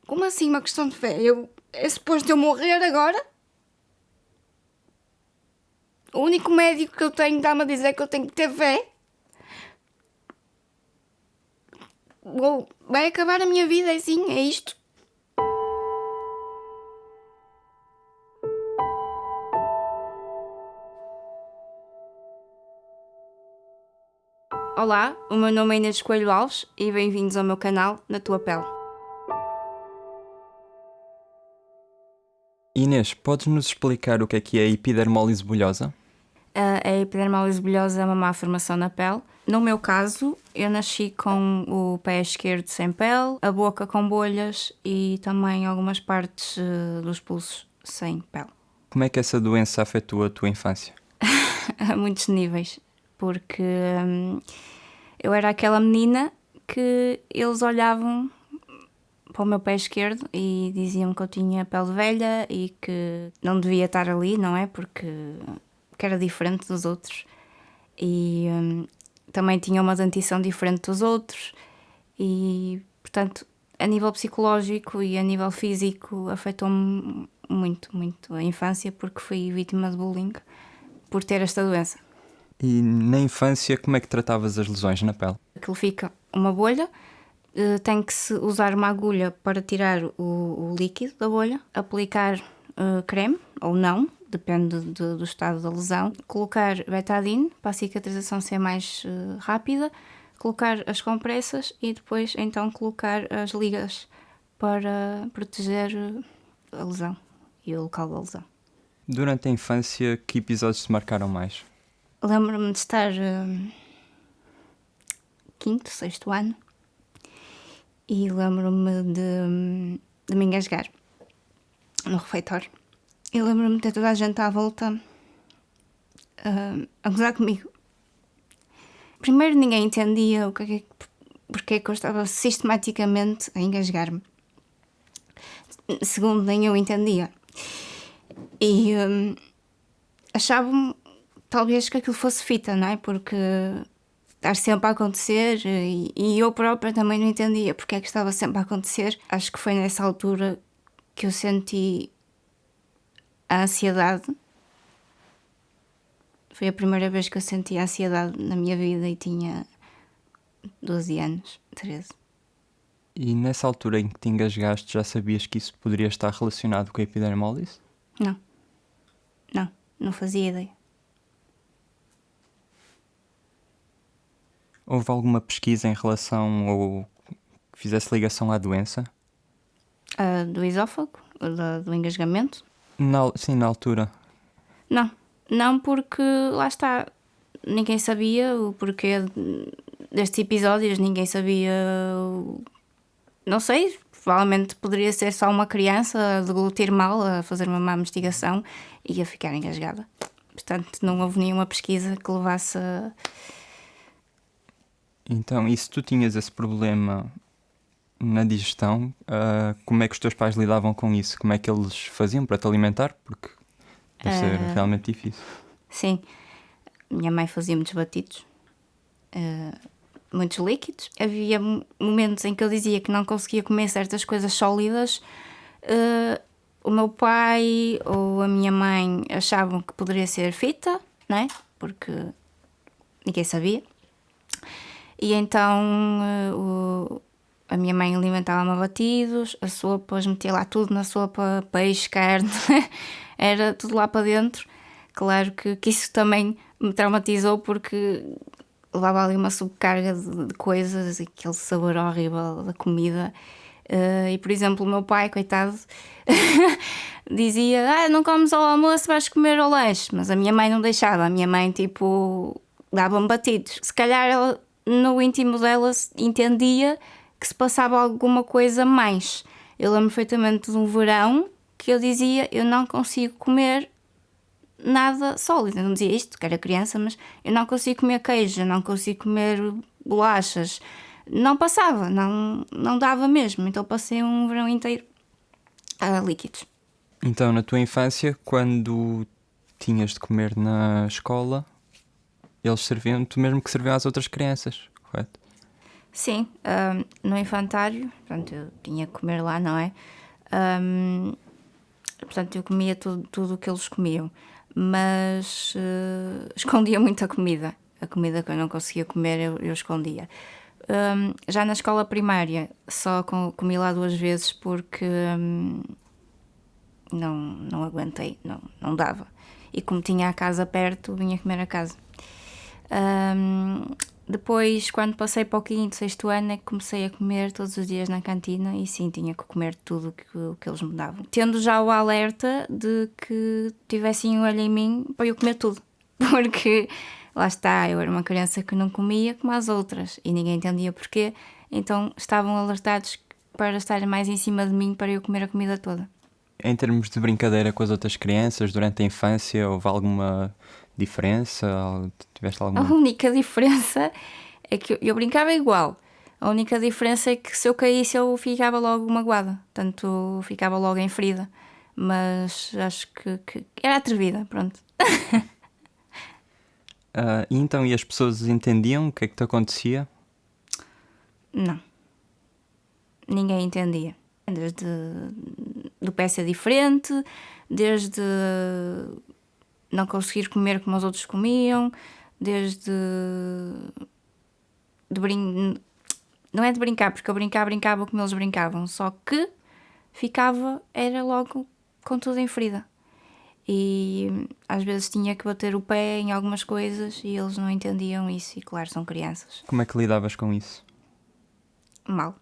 Como assim uma questão de fé? É suposto eu morrer agora? O único médico que eu tenho está-me a dizer que eu tenho que ter fé? Vai acabar a minha vida assim, é isto? Olá, o meu nome é Inês Coelho Alves e bem-vindos ao meu canal Na Tua Pele. Inês, podes-nos explicar o que é a epidermólise bulhosa? A epidermólise bulhosa é uma má formação na pele. No meu caso, eu nasci com o pé esquerdo sem pele, a boca com bolhas e também algumas partes dos pulsos sem pele. Como é que essa doença afetou a tua infância? A muitos níveis, porque eu era aquela menina que eles olhavam para o meu pé esquerdo e diziam que eu tinha pele velha e que não devia estar ali, não é? Porque era diferente dos outros e também tinha uma dentição diferente dos outros e, portanto, a nível psicológico e a nível físico afetou-me muito a infância porque fui vítima de bullying por ter esta doença. E na infância, como é que tratavas as lesões na pele? Aquilo fica uma bolha, tem que se usar uma agulha para tirar o líquido da bolha, aplicar creme ou não, depende do estado da lesão, colocar betadine para a cicatrização ser mais rápida, colocar as compressas e depois então colocar as ligas para proteger a lesão e o local da lesão. Durante a infância, que episódios te marcaram mais? Lembro-me de estar quinto, sexto ano e lembro-me de me engasgar no refeitório. E lembro-me de ter toda a gente à volta a gozar comigo. Primeiro, ninguém entendia porque é que eu estava sistematicamente a engasgar-me. Segundo, nem eu entendia. E achavam talvez que aquilo fosse fita, não é? Porque estar sempre a acontecer e eu própria também não entendia porque é que estava sempre a acontecer. Acho que foi nessa altura que eu senti a ansiedade. Foi a primeira vez que eu senti a ansiedade na minha vida e tinha 12 anos, 13. E nessa altura em que te engasgaste, já sabias que isso poderia estar relacionado com a epidermólise? Não fazia ideia. Houve alguma pesquisa em relação ou que fizesse ligação à doença? Do esófago, do engasgamento? Sim, na altura. Não porque lá está, ninguém sabia o porquê destes episódios, ninguém sabia, não sei, provavelmente poderia ser só uma criança a deglutir mal, a fazer uma má investigação e a ficar engasgada. Portanto, não houve nenhuma pesquisa que levasse a... Então, e se tu tinhas esse problema na digestão, como é que os teus pais lidavam com isso? Como é que eles faziam para te alimentar? Porque deve ser realmente difícil. Sim, minha mãe fazia muitos batidos, muitos líquidos. Havia momentos em que eu dizia que não conseguia comer certas coisas sólidas. O meu pai ou a minha mãe achavam que poderia ser fita, não é? Porque ninguém sabia. E então a minha mãe alimentava-me a batidos, a sopa, metia lá tudo na sopa, peixe, carne, era tudo lá para dentro. Claro que isso também me traumatizou porque levava ali uma subcarga de coisas, aquele sabor horrível da comida. E, por exemplo, o meu pai, coitado, dizia: não comes ao almoço, vais comer ao lanche. Mas a minha mãe não deixava. A minha mãe, tipo, dava-me batidos. Se calhar ela, no íntimo dela, entendia que se passava alguma coisa mais. Eu lembro perfeitamente de um verão que eu dizia: eu não consigo comer nada sólido. Eu não dizia isto, que era criança, mas eu não consigo comer queijo, eu não consigo comer bolachas. Não passava, não dava mesmo. Então passei um verão inteiro a líquidos. Então, na tua infância, quando tinhas de comer na escola, eles serviam-te mesmo que serviam às outras crianças, correto? Sim, no infantário, portanto, eu tinha que comer lá, não é? Ahm, Portanto, eu comia tudo o que eles comiam, mas escondia muita comida. A comida que eu não conseguia comer, eu escondia. Já na escola primária, só comi lá 2 vezes porque não aguentei, não dava. E como tinha a casa perto, vinha comer a casa. Depois, quando passei para o 5º, 6º ano, é que comecei a comer todos os dias na cantina e sim, tinha que comer tudo o que eles me davam. Tendo já o alerta de que tivessem um olho em mim para eu comer tudo. Porque, lá está, eu era uma criança que não comia como as outras e ninguém entendia porquê, então estavam alertados para estarem mais em cima de mim para eu comer a comida toda. Em termos de brincadeira com as outras crianças, durante a infância, houve alguma diferença? Tiveste A alguma... única diferença é que eu brincava igual. A única diferença é que se eu caísse eu ficava logo magoada. Tanto ficava logo em ferida. Mas acho que era atrevida, pronto. E então, e as pessoas entendiam o que é que te acontecia? Não. Ninguém entendia. Desde do pé ser diferente, desde não conseguir comer como os outros comiam, desde não é de brincar, porque eu brincava como eles brincavam, só que era logo com tudo em ferida. E às vezes tinha que bater o pé em algumas coisas e eles não entendiam isso, e claro, são crianças. Como é que lidavas com isso? Mal.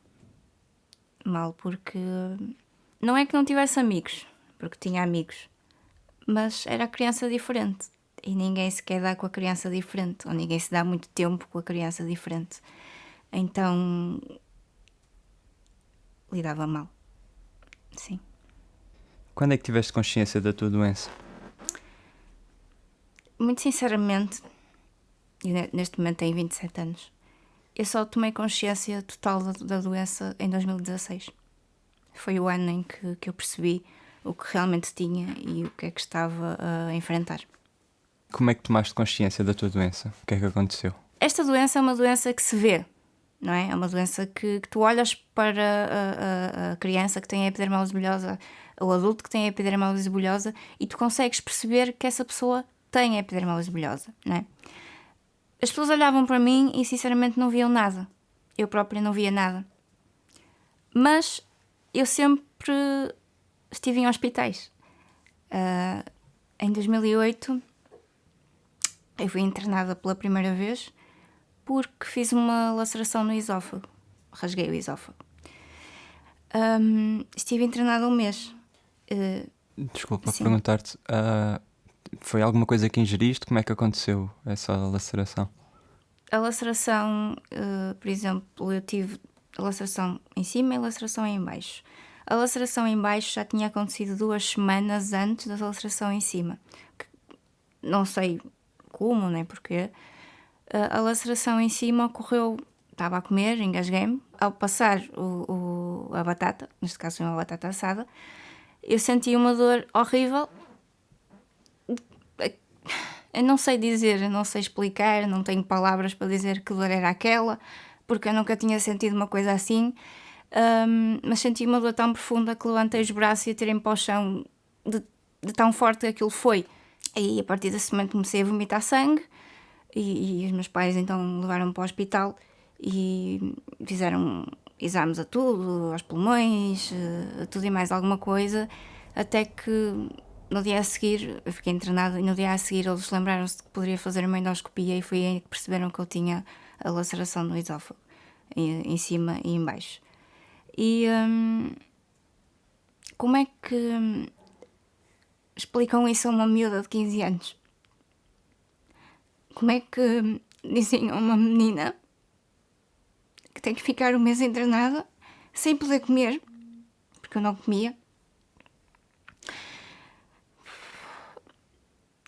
Mal porque não é que não tivesse amigos, porque tinha amigos, mas era criança diferente. E ninguém se quer dar com a criança diferente, ou ninguém se dá muito tempo com a criança diferente. Então lidava mal. Sim. Quando é que tiveste consciência da tua doença? Muito sinceramente, eu neste momento tenho 27 anos, eu só tomei consciência total da doença em 2016. Foi o ano em que eu percebi o que realmente tinha e o que é que estava a enfrentar. Como é que tomaste consciência da tua doença? O que é que aconteceu? Esta doença é uma doença que se vê, não é? É uma doença que tu olhas para a criança que tem a epidermose bulhosa, o adulto que tem a epidermose bulhosa, e tu consegues perceber que essa pessoa tem a epidermose bulhosa, não é? As pessoas olhavam para mim e sinceramente não viam nada. Eu própria não via nada. Mas eu sempre estive em hospitais. Em 2008 eu fui internada pela primeira vez porque fiz uma laceração no esófago. Rasguei o esófago. Estive internada 1 mês. Desculpa Sim. perguntar-te, foi alguma coisa que ingeriste? Como é que aconteceu essa laceração? A laceração, por exemplo, eu tive a laceração em cima e a laceração em baixo. A laceração em baixo já tinha acontecido 2 semanas antes da laceração em cima. Não sei como, nem porquê. A laceração em cima ocorreu, estava a comer, engasguei-me. Ao passar a batata, neste caso foi uma batata assada, eu senti uma dor horrível. Eu não sei dizer, eu não sei explicar, não tenho palavras para dizer que dor era aquela, porque eu nunca tinha sentido uma coisa assim. Mas senti uma dor tão profunda que levantei os braços e atirei-me para o chão de tão forte que aquilo foi. E a partir desse momento comecei a vomitar sangue e os meus pais então levaram-me para o hospital e fizeram exames a tudo, aos pulmões, a tudo e mais alguma coisa, até que no dia a seguir eu fiquei internada e no dia a seguir eles lembraram-se que poderia fazer uma endoscopia e foi aí que perceberam que eu tinha a laceração no esófago, em cima e em baixo. E como é que explicam isso a uma miúda de 15 anos? Como é que dizem a uma menina que tem que ficar 1 mês internada sem poder comer, porque eu não comia,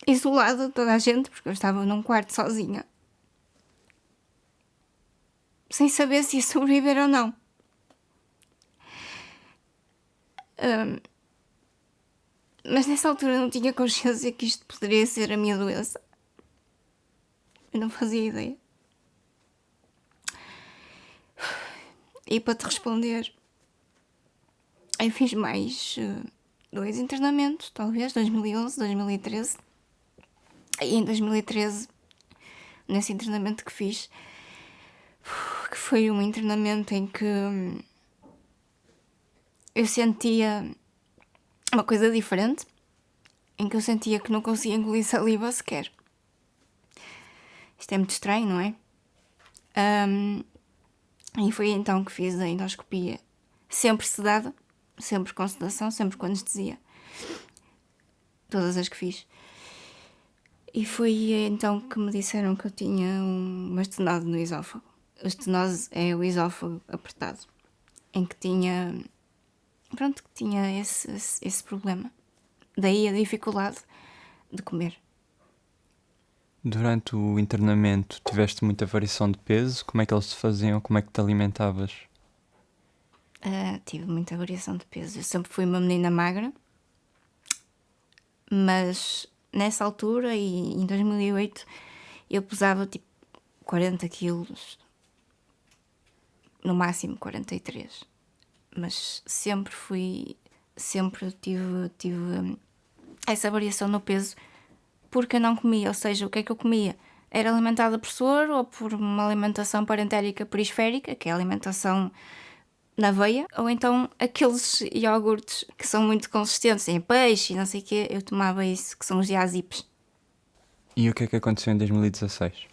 isolada de toda a gente, porque eu estava num quarto sozinha, sem saber se ia sobreviver ou não. Mas nessa altura eu não tinha consciência que isto poderia ser a minha doença. Eu não fazia ideia. E para te responder, eu fiz mais 2 internamentos, talvez, 2011, 2013. E em 2013, nesse internamento que fiz, que foi um internamento em que eu sentia uma coisa diferente, em que eu sentia que não conseguia engolir saliva sequer. Isto é muito estranho, não é? E foi então que fiz a endoscopia, sempre sedada, sempre com sedação, sempre com anestesia. Todas as que fiz. E foi então que me disseram que eu tinha uma estenose no esófago. A estenose é o esófago apertado, em que tinha, que tinha esse problema. Daí a dificuldade de comer. Durante o internamento tiveste muita variação de peso? Como é que eles te faziam? Como é que te alimentavas? Tive muita variação de peso. Eu sempre fui uma menina magra, mas nessa altura, e em 2008, eu pesava tipo 40 quilos, no máximo 43. Mas sempre tive essa variação no peso porque eu não comia. Ou seja, o que é que eu comia? Era alimentada por soro ou por uma alimentação parentérica perisférica, que é a alimentação na veia, ou então aqueles iogurtes que são muito consistentes em peixe e não sei o quê, eu tomava isso, que são os diazepes. E o que é que aconteceu em 2016?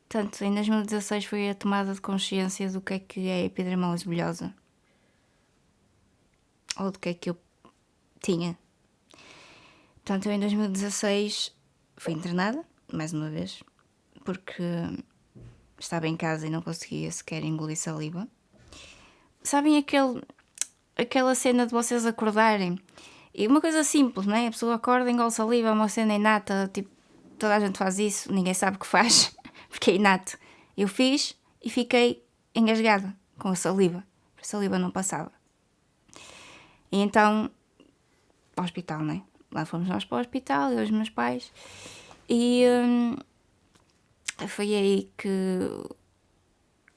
Portanto, em 2016 foi a tomada de consciência do que é a epidermólise bulhosa. Ou do que é que eu tinha. Portanto, eu em 2016 fui internada, mais uma vez, porque estava em casa e não conseguia sequer engolir saliva. Sabem aquela cena de vocês acordarem? E uma coisa simples, não é? A pessoa acorda, engole saliva, é uma cena inata, tipo, toda a gente faz isso, ninguém sabe o que faz, porque é inato. Eu fiz e fiquei engasgada com a saliva. A saliva não passava. E então, ao hospital, não é? Lá fomos nós para o hospital, eu e os meus pais. E foi aí que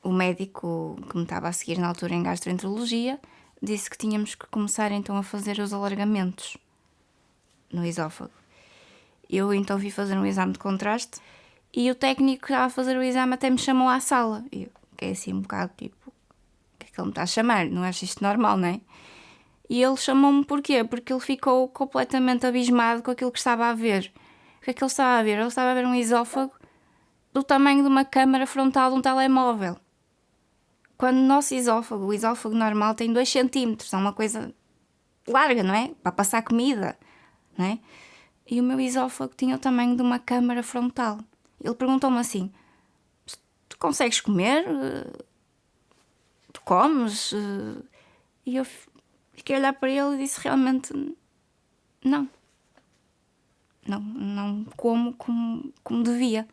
o médico que me estava a seguir na altura em gastroenterologia disse que tínhamos que começar então a fazer os alargamentos no esófago. Eu então fui fazer um exame de contraste e o técnico que estava a fazer o exame até me chamou à sala. Eu fiquei assim um bocado tipo, o que é que ele me está a chamar? Não acho isto normal, não é? E ele chamou-me porquê? Porque ele ficou completamente abismado com aquilo que estava a ver. O que é que ele estava a ver? Ele estava a ver um esófago do tamanho de uma câmara frontal de um telemóvel. Quando o nosso esófago, o esófago normal, tem 2 centímetros, é uma coisa larga, não é? Para passar comida, não é? E o meu esófago tinha o tamanho de uma câmara frontal. Ele perguntou-me assim: tu consegues comer? Tu comes? E eu fiquei a olhar para ele e disse: realmente, não. Não como devia.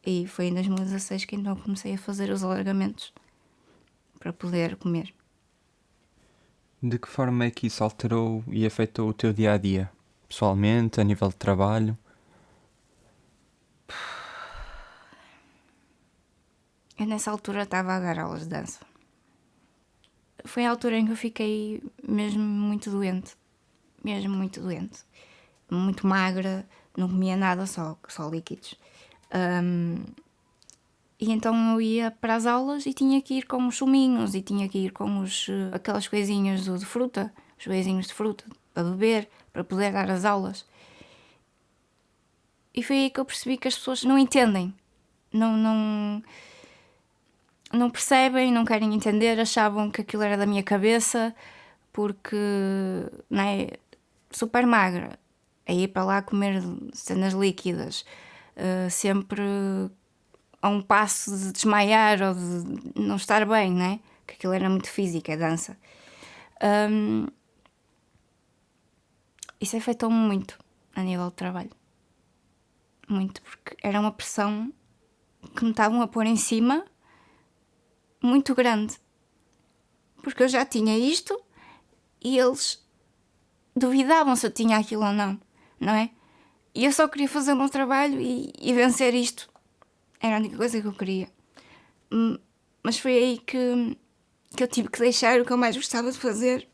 E foi em 2016 que então comecei a fazer os alargamentos para poder comer. De que forma é que isso alterou e afetou o teu dia-a-dia? Pessoalmente, a nível de trabalho? Eu nessa altura estava a dar aulas de dança. Foi a altura em que eu fiquei mesmo muito doente. Mesmo muito doente. Muito magra, não comia nada, só líquidos. E então eu ia para as aulas e tinha que ir com os suminhos e tinha que ir com aquelas coisinhas de fruta, os beijinhos de fruta, para beber, para poder dar as aulas. E foi aí que eu percebi que as pessoas não entendem, não percebem, não querem entender, achavam que aquilo era da minha cabeça, porque, não é, super magra, a ir para lá comer cenas líquidas, sempre a um passo de desmaiar ou de não estar bem, não é? Que aquilo era muito físico, é dança. Isso afetou-me muito a nível de trabalho. Muito, porque era uma pressão que me estavam a pôr em cima muito grande. Porque eu já tinha isto e eles duvidavam se eu tinha aquilo ou não, não é? E eu só queria fazer o meu trabalho e vencer isto. Era a única coisa que eu queria. Mas foi aí que eu tive que deixar o que eu mais gostava de fazer,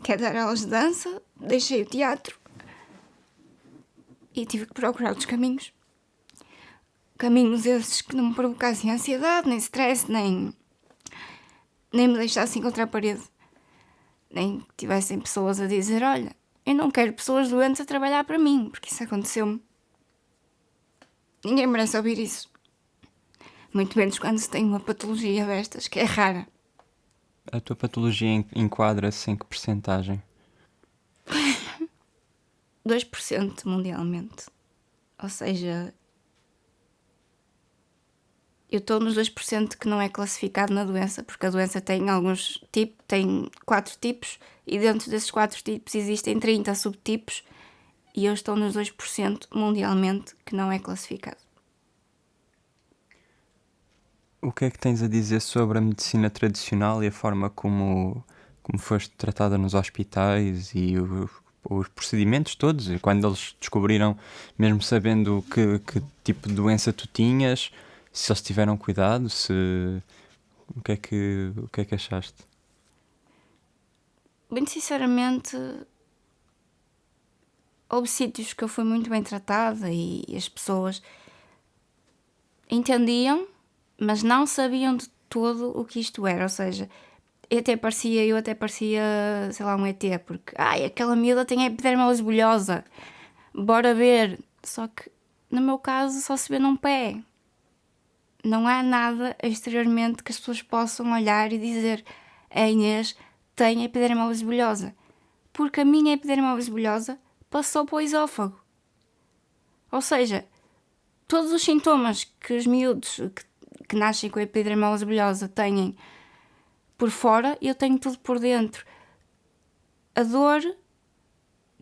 que é dar aulas de dança. Deixei o teatro e tive que procurar outros caminhos. Caminhos esses que não me provocassem ansiedade, nem stress, nem me deixassem contra a parede. Nem que tivessem pessoas a dizer: olha, eu não quero pessoas doentes a trabalhar para mim, porque isso aconteceu-me. Ninguém merece ouvir isso. Muito menos quando se tem uma patologia destas, que é rara. A tua patologia enquadra-se em que percentagem? 2% mundialmente. Ou seja, eu estou nos 2% que não é classificado na doença, porque a doença tem alguns tipos, tem 4 tipos, e dentro desses 4 tipos existem 30 subtipos, e eu estou nos 2% mundialmente que não é classificado. O que é que tens a dizer sobre a medicina tradicional e a forma como foste tratada nos hospitais e os procedimentos todos? E quando eles descobriram, mesmo sabendo que tipo de doença tu tinhas, se eles tiveram cuidado, o que é que achaste? Bem sinceramente, houve sítios que eu fui muito bem tratada e as pessoas entendiam, mas não sabiam de todo o que isto era. Ou seja, eu até parecia, sei lá, um ET, porque aquela miúda tem epidermose bulhosa, bora ver. Só que no meu caso só se vê num pé. Não há nada exteriormente que as pessoas possam olhar e dizer: a Inês tem epidermose bulhosa, porque a minha epidermose bulhosa passou para o esófago. Ou seja, todos os sintomas que os miúdos que nascem com a epidermose bulhosa têm por fora, eu tenho tudo por dentro. A dor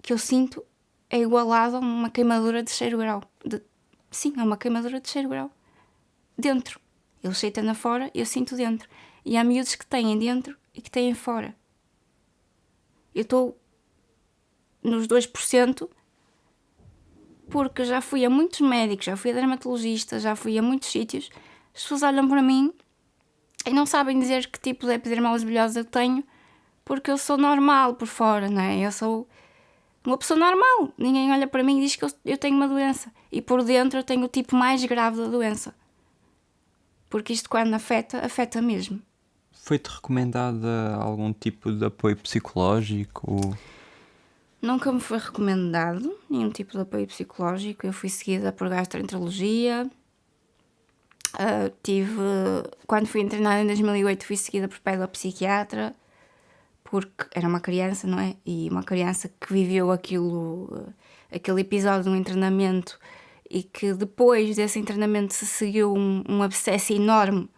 que eu sinto é igualada a uma queimadura de terceiro grau. Sim, é uma queimadura de terceiro grau. Dentro. Ele cheita-na fora, eu sinto dentro. E há miúdos que têm dentro e que têm fora. Eu estou nos 2% porque já fui a muitos médicos, já fui a dermatologista, já fui a muitos sítios. As pessoas olham para mim e não sabem dizer que tipo de epidermose bulhosa eu tenho, porque eu sou normal por fora, não é? Eu sou uma pessoa normal. Ninguém olha para mim e diz que eu tenho uma doença. E por dentro eu tenho o tipo mais grave da doença. Porque isto, quando afeta mesmo. Foi-te recomendada algum tipo de apoio psicológico? Nunca me foi recomendado nenhum tipo de apoio psicológico. Eu fui seguida por gastroenterologia. Quando fui internada em 2008, fui seguida por pedopsiquiatra, porque era uma criança, não é? E uma criança que viveu aquele episódio de um internamento, e que depois desse internamento se seguiu um abscesso enorme,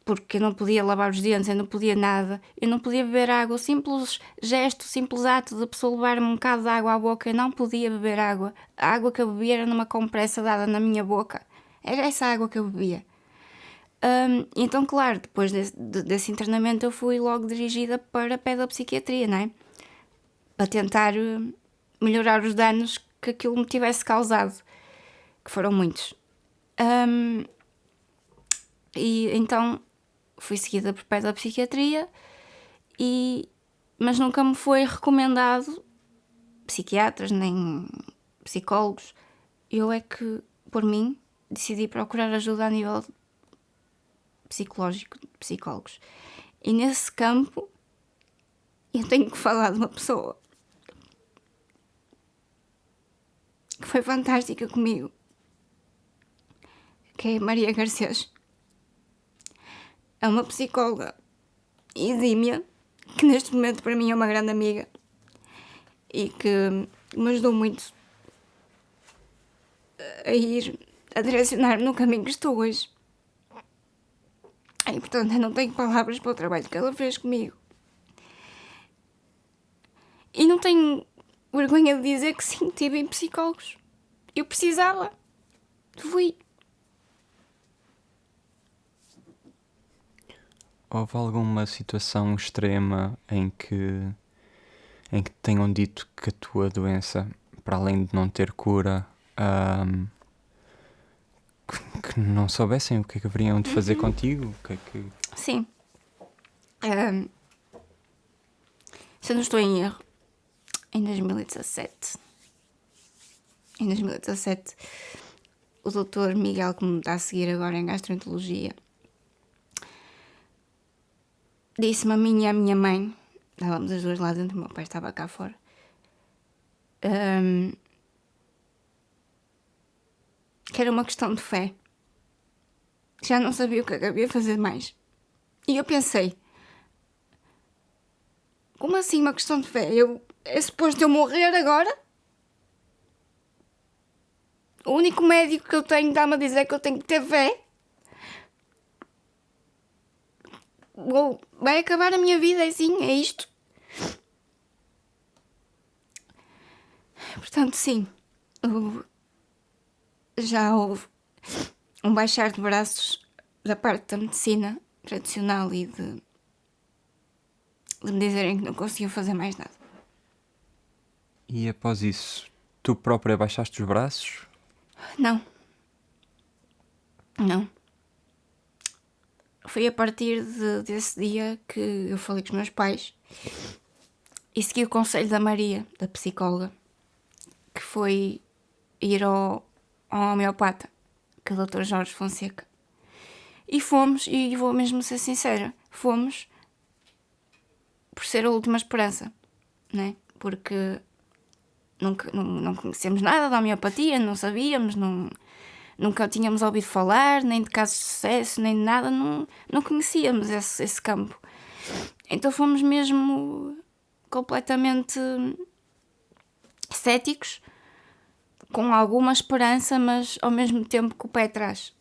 porque eu não podia lavar os dentes, eu não podia nada, eu não podia beber água. O simples gesto, o simples ato de a pessoa levar-me um bocado de água à boca, eu não podia beber água. A água que eu bebia era numa compressa dada na minha boca. Era essa água que eu bebia. Então, claro, depois desse internamento eu fui logo dirigida para a pedopsiquiatria, não é? Para tentar melhorar os danos que aquilo me tivesse causado, que foram muitos. E então fui seguida por pedopsiquiatria, mas nunca me foi recomendado psiquiatras nem psicólogos. Eu é que, por mim, decidi procurar ajuda a nível psicológico de psicólogos. E nesse campo eu tenho que falar de uma pessoa que foi fantástica comigo, que é a Maria Garcês. É uma psicóloga exímia, que neste momento para mim é uma grande amiga e que me ajudou muito a direcionar-me no caminho que estou hoje. E portanto eu não tenho palavras para o trabalho que ela fez comigo. E não tenho vergonha de dizer que sim, tive em psicólogos. Eu precisava. Fui. Houve alguma situação extrema em que tenham dito que a tua doença, para além de não ter cura, que que não soubessem o que é que haveriam de fazer contigo? O que é que... Sim. Se eu não estou em erro, em 2017, o doutor Miguel, que me está a seguir agora em gastroenterologia, disse-me a mim e à minha mãe, estávamos as duas lá dentro, o meu pai estava cá fora, que era uma questão de fé. Já não sabia o que havia de fazer mais. E eu pensei, como assim uma questão de fé? É suposto eu morrer agora? O único médico que eu tenho está-me a dizer que eu tenho que ter fé? Vai acabar a minha vida assim, é isto? Portanto, sim, já houve um baixar de braços da parte da medicina tradicional e de me dizerem que não conseguiam fazer mais nada. E após isso, tu própria baixaste os braços? Não. Foi a partir desse dia que eu falei com os meus pais e segui o conselho da Maria, da psicóloga, que foi ir ao homeopata, que é o Dr. Jorge Fonseca. E fomos, e vou mesmo ser sincera, fomos por ser a última esperança, né? Porque não conhecemos nada da homeopatia, não sabíamos, nunca tínhamos ouvido falar, nem de casos de sucesso, nem de nada, não conhecíamos esse campo. Então fomos mesmo completamente céticos, com alguma esperança, mas ao mesmo tempo com o pé atrás.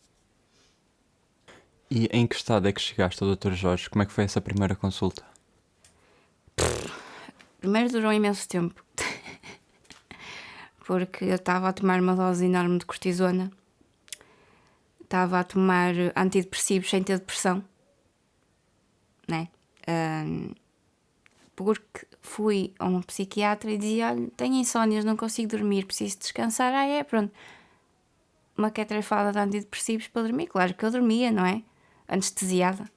E em que estado é que chegaste ao Dr. Jorge? Como é que foi essa primeira consulta? Primeiro durou imenso tempo, porque eu estava a tomar uma dose enorme de cortisona, estava a tomar antidepressivos sem ter depressão, né? Porque fui a um psiquiatra e dizia, olha, tenho insónias, não consigo dormir, preciso descansar. Pronto, uma catrefada de antidepressivos para dormir. Claro que eu dormia, não é? Anestesiada.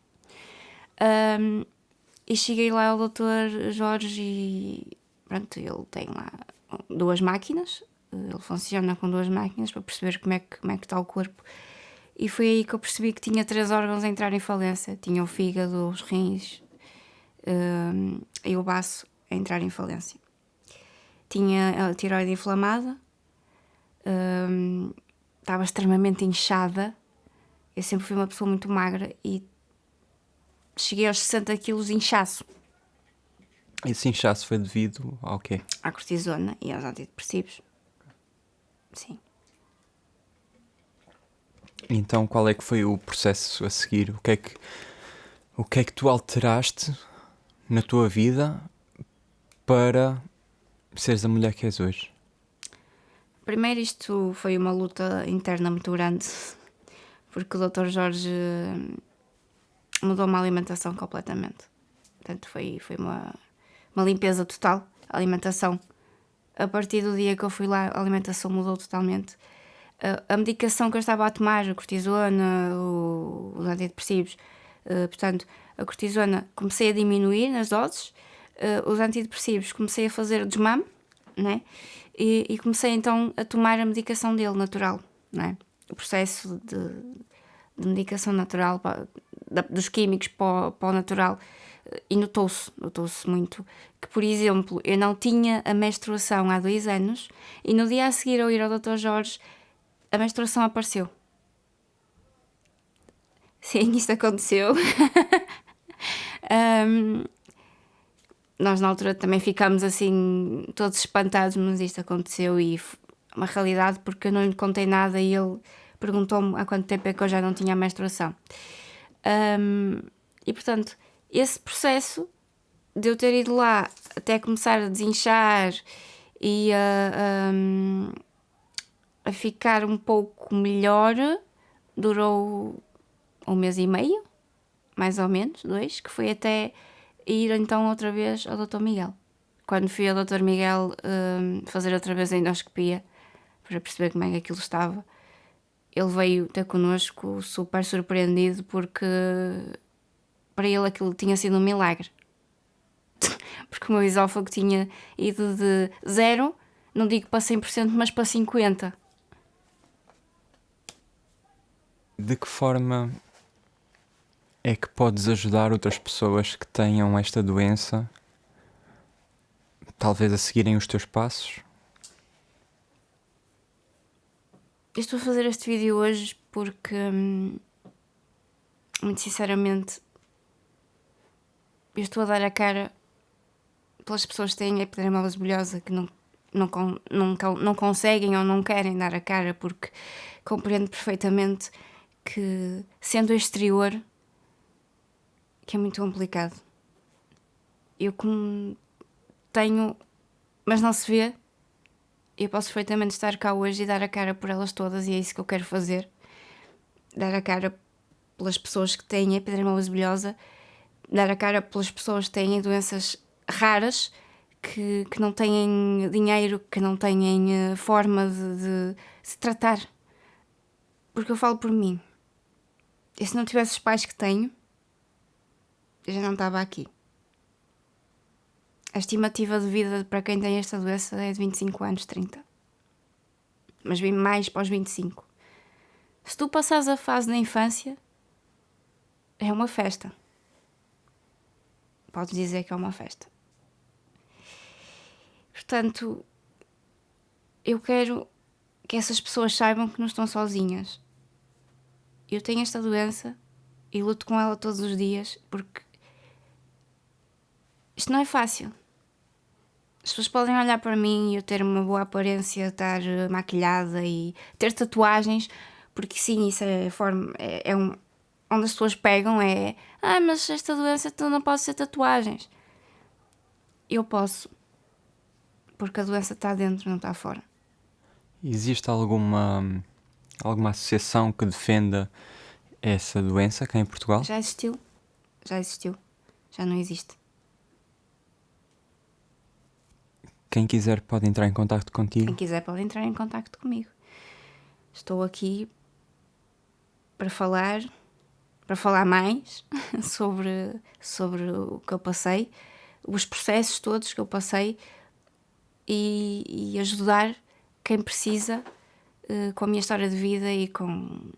E cheguei lá ao Dr. Jorge e pronto, ele tem lá 2 máquinas, ele funciona com 2 máquinas para perceber como é que está o corpo. E foi aí que eu percebi que tinha 3 órgãos a entrar em falência. Tinha o fígado, os rins e o baço a entrar em falência. Tinha a tireoide inflamada, estava extremamente inchada. Eu sempre fui uma pessoa muito magra e cheguei aos 60 quilos de inchaço. Esse inchaço foi devido ao quê? À cortisona e aos antidepressivos. Sim. Então qual é que foi o processo a seguir? O que é que tu alteraste na tua vida para seres a mulher que és hoje? Primeiro, isto foi uma luta interna muito grande, porque o Dr. Jorge mudou-me a alimentação completamente. Portanto, foi uma limpeza total. A alimentação, a partir do dia que eu fui lá, a alimentação mudou totalmente. A medicação que eu estava a tomar, a cortisona, os antidepressivos, portanto, a cortisona comecei a diminuir nas doses, os antidepressivos comecei a fazer desmame, né? E comecei então a tomar a medicação dele, natural, né? O processo de medicação natural, dos químicos para o natural, e notou-se muito que, por exemplo, eu não tinha a menstruação há 2 anos e no dia a seguir ao ir ao Dr. Jorge a menstruação apareceu. Sim, isto aconteceu. Nós na altura também ficámos assim todos espantados, mas isto aconteceu e uma realidade, porque eu não lhe contei nada e ele perguntou-me há quanto tempo é que eu já não tinha a menstruação. E portanto, esse processo de eu ter ido lá até começar a desinchar e a ficar um pouco melhor durou 1 mês e meio, mais ou menos, 2, que foi até ir então outra vez ao Dr. Miguel. Quando fui ao Dr. Miguel fazer outra vez a endoscopia para perceber como é que aquilo estava, ele veio ter connosco super surpreendido porque para ele aquilo tinha sido um milagre. Porque o meu esófago tinha ido de 0, não digo para 100%, mas para 50%. De que forma é que podes ajudar outras pessoas que tenham esta doença, talvez a seguirem os teus passos? Eu estou a fazer este vídeo hoje porque, muito sinceramente, eu estou a dar a cara pelas pessoas que têm epidermose bulhosa, que não conseguem ou não querem dar a cara, porque compreendo perfeitamente que, sendo exterior, que é muito complicado. Eu como tenho, mas não se vê, eu posso perfeitamente estar cá hoje e dar a cara por elas todas, e é isso que eu quero fazer. Dar a cara pelas pessoas que têm epidermose bulhosa, dar a cara pelas pessoas que têm doenças raras, que não têm dinheiro, que não têm forma de se tratar. Porque eu falo por mim. E se não tivesse os pais que tenho, eu já não estava aqui. A estimativa de vida para quem tem esta doença é de 25 anos, 30. Mas bem mais para os 25. Se tu passares a fase da infância, é uma festa. Podes dizer que é uma festa. Portanto, eu quero que essas pessoas saibam que não estão sozinhas. Eu tenho esta doença e luto com ela todos os dias, porque isto não é fácil. As pessoas podem olhar para mim e eu ter uma boa aparência, estar maquilhada e ter tatuagens, porque sim, isso é forma, onde as pessoas pegam mas esta doença tu não pode ser tatuagens. Eu posso, porque a doença está dentro, não está fora. Existe alguma associação que defenda essa doença cá em Portugal? Já existiu, já não existe. Quem quiser pode entrar em contacto contigo. Quem quiser pode entrar em contacto comigo. Estou aqui para falar mais sobre o que eu passei, os processos todos que eu passei e ajudar quem precisa com a minha história de vida e com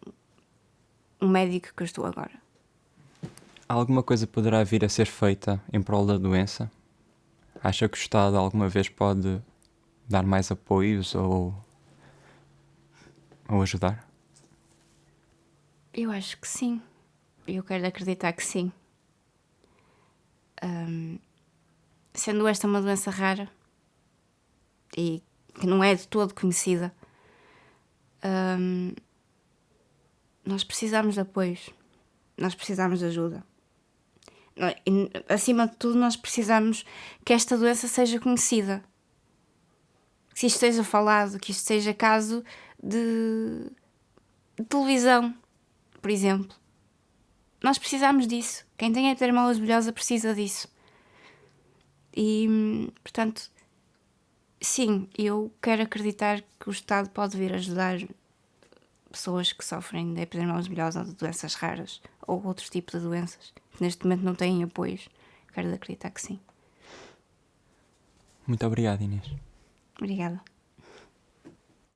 o médico que eu estou agora. Alguma coisa poderá vir a ser feita em prol da doença? Acha que o Estado alguma vez pode dar mais apoios ou ajudar? Eu acho que sim. Eu quero acreditar que sim. Sendo esta uma doença rara e que não é de todo conhecida, nós precisamos de apoios, nós precisamos de ajuda. E, acima de tudo, nós precisamos que esta doença seja conhecida, que isto seja falado, que isto seja caso de televisão, por exemplo. Nós precisamos disso. Quem tem epidermose bulhosa precisa disso. E, portanto, sim, eu quero acreditar que o Estado pode vir ajudar pessoas que sofrem de epidermose bulhosa ou de doenças raras ou outros tipos de doenças que neste momento não têm apoios. Quero acreditar que sim. Muito obrigado, Inês. Obrigada.